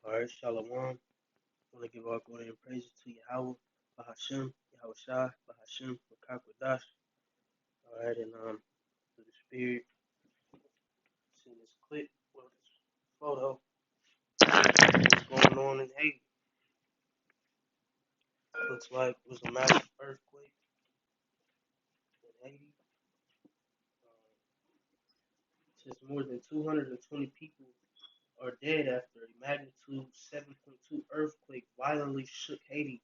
Alright, Shalom. I want to give all glory and praises to Yahweh, Bahashem, Yahweh Shai, Bahashem, Makakwadash. Alright, and through the spirit, seeing this clip, well, this photo, what's going on in Haiti. Looks like it was a massive earthquake in Haiti. Says more than 220 people are dead after a magnitude 7.2 earthquake violently shook Haiti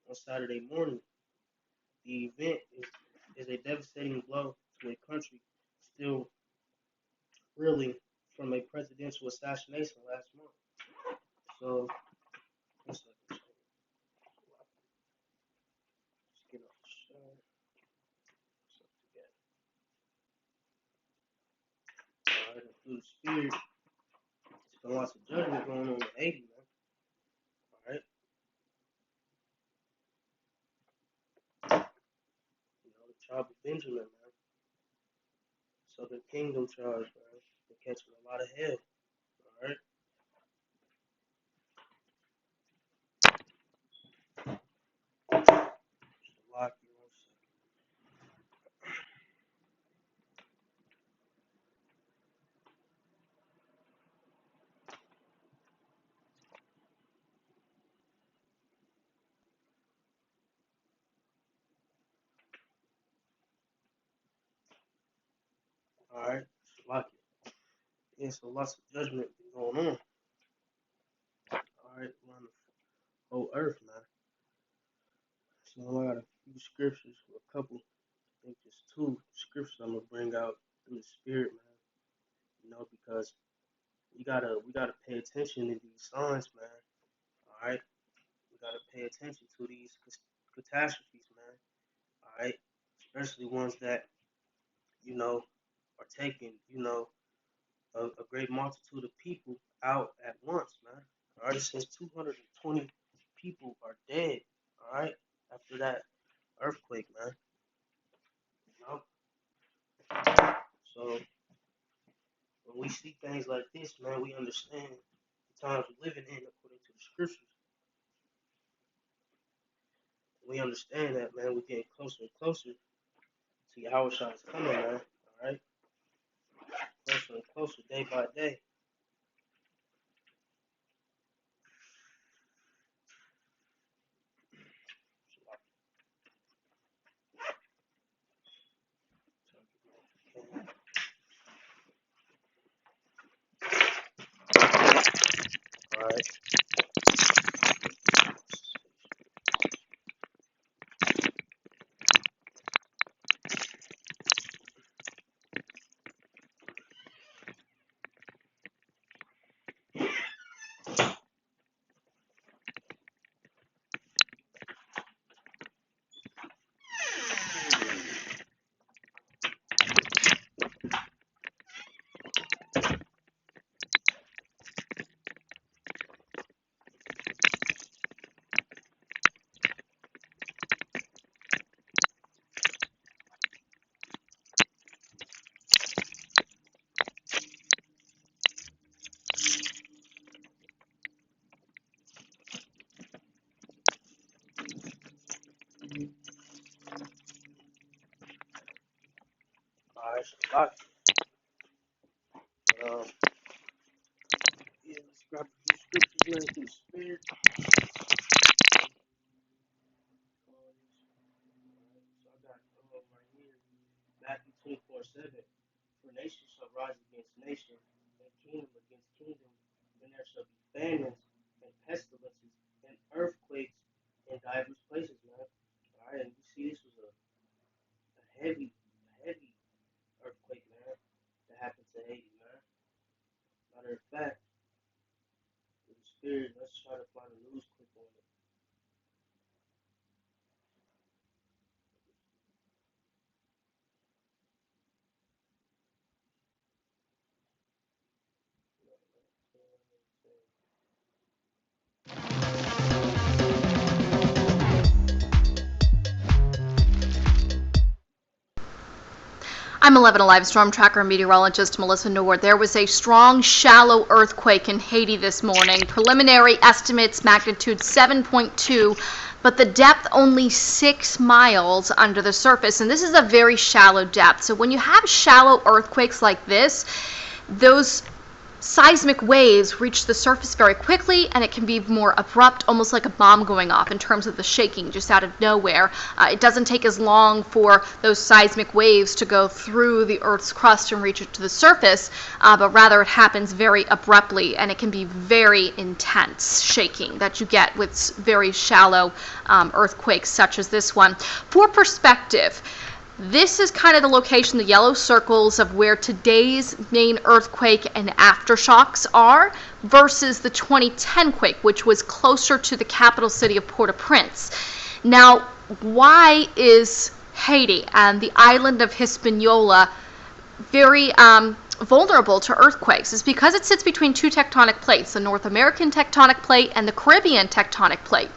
on Saturday morning. The event is a devastating blow to a country still reeling from a presidential assassination last month. So, let's get off the show. Alright, and through the spirit, it's been lots of judgment going on in Haiti, man. Alright, the tribe of Benjamin, man. Southern Kingdom tribes, man. They're catching a lot of hell. Alright. Lock you on second. Alright, lock it. Yeah, so lots of judgment going on. Alright, around the whole earth, man. So I got a few scriptures, a couple, I think just two scriptures I'm gonna bring out through the spirit, man. Because we gotta pay attention to these signs, man. All right, we gotta pay attention to these catastrophes, man. All right, especially ones that are taking a great multitude of people out at once, man. All right, it says 220 people are dead. All right, after that earthquake, man. You know, so when we see things like this, man, we understand the times we're living in according to the scriptures. We understand that, man. We're getting closer and closer to Yahweh Shai's coming, man. All right, closer and closer, day by day. All right. All right. Shabbat. Um, yeah, let's grab a few scriptures, man, through the spirit. So I got right here, Matthew 24:7. For nation shall rise against nation, and kingdom against kingdom, and there shall be famines and pestilences and earthquakes in divers places, man. All right, and you see, this was a heavy earthquake, man, that happened to Haiti, man. Matter of fact, with the spirit, let's try to find a news clip on it. I'm 11 Alive storm tracker meteorologist Melissa Nord. There was a strong, shallow earthquake in Haiti this morning. Preliminary estimates magnitude 7.2, but the depth only 6 miles under the surface. And this is a very shallow depth. So when you have shallow earthquakes like this, those seismic waves reach the surface very quickly, and it can be more abrupt, almost like a bomb going off in terms of the shaking just out of nowhere. It doesn't take as long for those seismic waves to go through the Earth's crust and reach it to the surface, but rather it happens very abruptly, and it can be very intense shaking that you get with very shallow earthquakes such as this one. For perspective, this is kind of the location, the yellow circles of where today's main earthquake and aftershocks are versus the 2010 quake, which was closer to the capital city of Port-au-Prince. Now, why is Haiti and the island of Hispaniola very vulnerable to earthquakes? Is because it sits between two tectonic plates, the North American tectonic plate and the Caribbean tectonic plate.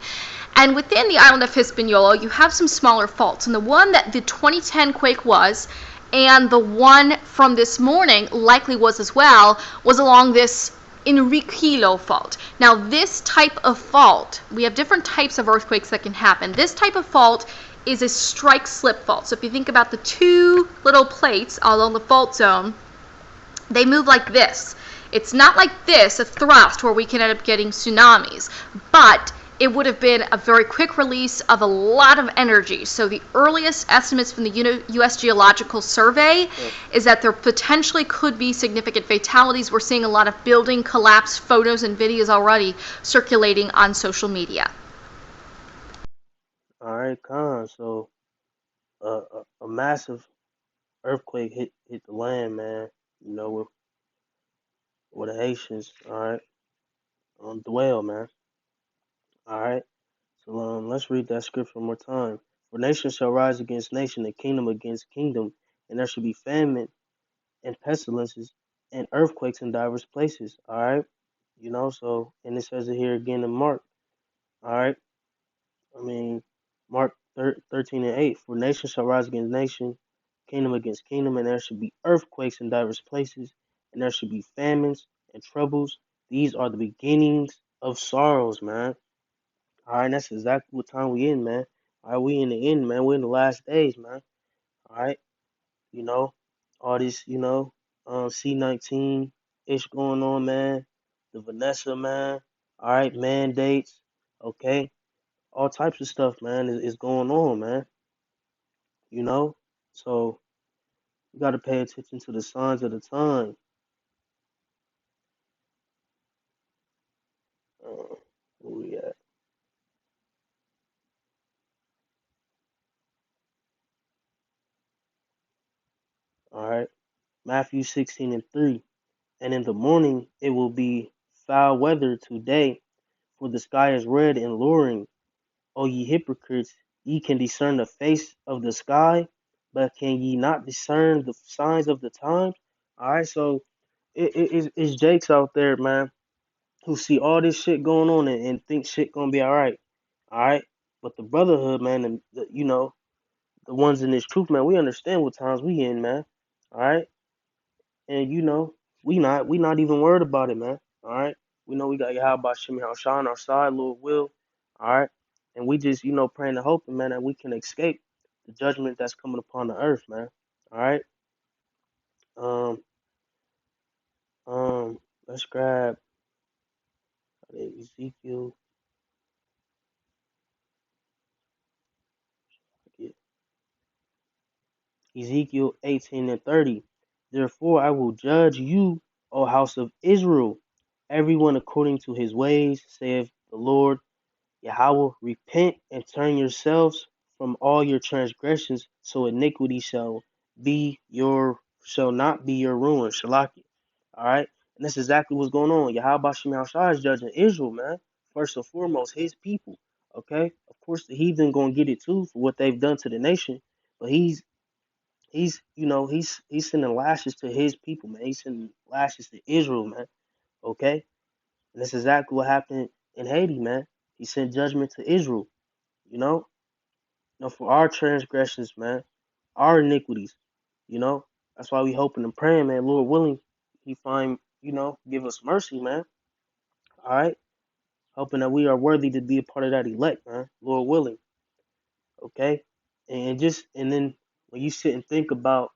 And within the island of Hispaniola, you have some smaller faults. And the one that the 2010 quake was, and the one from this morning likely was as well, was along this Enriquillo fault. Now, this type of fault, we have different types of earthquakes that can happen. This type of fault is a strike slip fault. So if you think about the two little plates along the fault zone, they move like this. It's not like this, a thrust where we can end up getting tsunamis, but it would have been a very quick release of a lot of energy. So the earliest estimates from the U.S. Geological Survey is that there potentially could be significant fatalities. We're seeing a lot of building collapse photos and videos already circulating on social media. All right, Khan. So a massive earthquake hit the land, man. You know, where the Haitians, all right, dwell, man. All right. So let's read that scripture one more time. For nation shall rise against nation, and kingdom against kingdom, and there shall be famine and pestilences and earthquakes in diverse places. All right. You know, so and it says it here again in Mark. All right. I mean, Mark 13 and 8. For nation shall rise against nation, kingdom against kingdom, and there should be earthquakes in diverse places, and there should be famines and troubles. These are the beginnings of sorrows, man. All right, that's exactly what time we in, man. All right, we in the end, man. We're in the last days, man. All right, you know, all this, C-19 ish going on, man. The Vanessa, man. All right, mandates. Okay, all types of stuff, man, is going on, man. You know, so you got to pay attention to the signs of the time. Where we at? All right, Matthew 16 and 3. And in the morning it will be foul weather today, for the sky is red and lowering. O ye hypocrites, ye can discern the face of the sky, but can ye not discern the signs of the times? All right, so it's Jakes out there, man, who see all this shit going on and think shit gonna be all right. But the brotherhood, man, and the ones in this truth, man, we understand what times we in, man. All right, and we not even worried about it, man. All right, we know we got Yahweh Shimmy Shah on our side, Lord will. All right, and we just praying and hoping, man, that we can escape the judgment that's coming upon the earth, man. All right, um, let's grab Ezekiel. Ezekiel 18 and 30. Therefore I will judge you, O house of Israel, everyone according to his ways, saith the Lord Yahweh. Repent and turn yourselves from all your transgressions, so iniquity shall not be your ruin. Shalaki. All right, and that's exactly what's going on. Yahweh Shem Shah is judging Israel, man. First and foremost, his people. Okay, of course the heathen gonna get it too for what they've done to the nation, but he's sending lashes to his people, man. He's sending lashes to Israel, man. Okay, and that's exactly what happened in Haiti, man. He sent judgment to Israel. You know, for our transgressions, man, our iniquities. You know, That's why we hoping and praying, man. Lord willing, He find, give us mercy, man. All right, hoping that we are worthy to be a part of that elect, man. Lord willing, okay. And then when you sit and think about,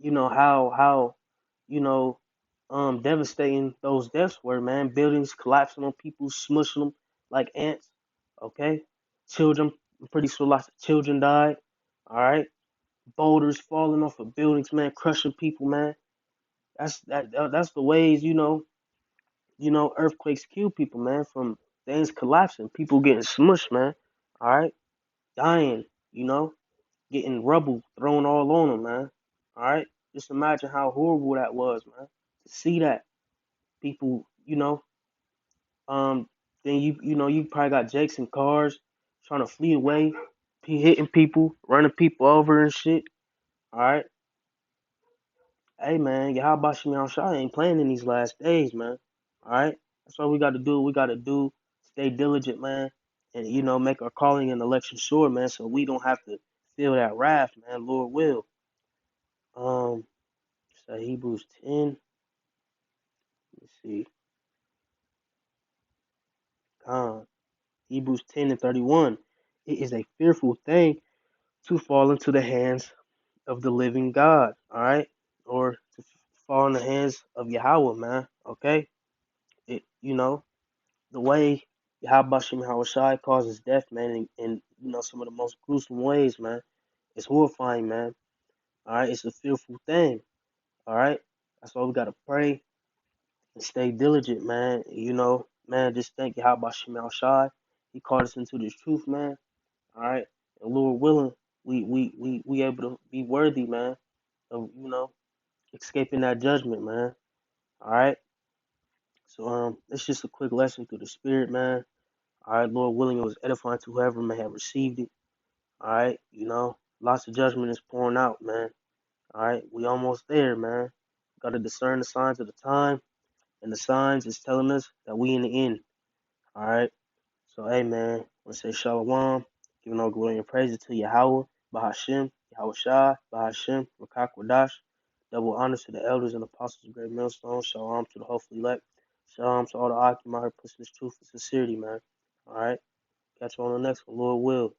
how you know devastating those deaths were, man. Buildings collapsing on people, smushing them like ants. Okay, children. I'm pretty sure lots of children died. All right, boulders falling off of buildings, man, crushing people, man. That's the ways, earthquakes kill people, man. From things collapsing, people getting smushed, man. All right, dying, you know, getting rubble thrown all on them, man. All right, just imagine how horrible that was, man. To see that people, um, then you probably got jakes and cars trying to flee away, hitting people, running people over and shit. All right, hey man, Yahweh Shemel Shai ain't playing in these last days, man. All right, that's what we got to do. We got to do, stay diligent, man, and make our calling and election sure, man, so we don't have to feel that wrath, man. Lord will. Um, so Hebrews 10. Let's see. Hebrews 10 and 31. It is a fearful thing to fall into the hands of the living God, all right? Or to fall in the hands of Yahweh, man, okay? The way Yahweh Shem Shai causes death, man, in some of the most gruesome ways, man. It's horrifying, man, all right? It's a fearful thing, all right? That's why we got to pray and stay diligent, man. Man, just thank Yahweh Shem Shai. He called us into this truth, man. All right, and Lord willing, we able to be worthy, man, of escaping that judgment, man. All right. So it's just a quick lesson through the spirit, man. All right, Lord willing, it was edifying to whoever may have received it. All right, lots of judgment is pouring out, man. All right, we almost there, man. Got to discern the signs of the time, and the signs is telling us that we in the end. All right. So, hey, man, I want to say Shalom, giving all glory and praise to Yahweh, Bahashem, Yahweh Shai, Bahashem, Rakak Wadash. Double honors to the elders and apostles of Great Millstone. Shalom to the hopefully elect. Shalom to all the Akim out here pushing this truth and sincerity, man. All right. Catch you on the next one, Lord will.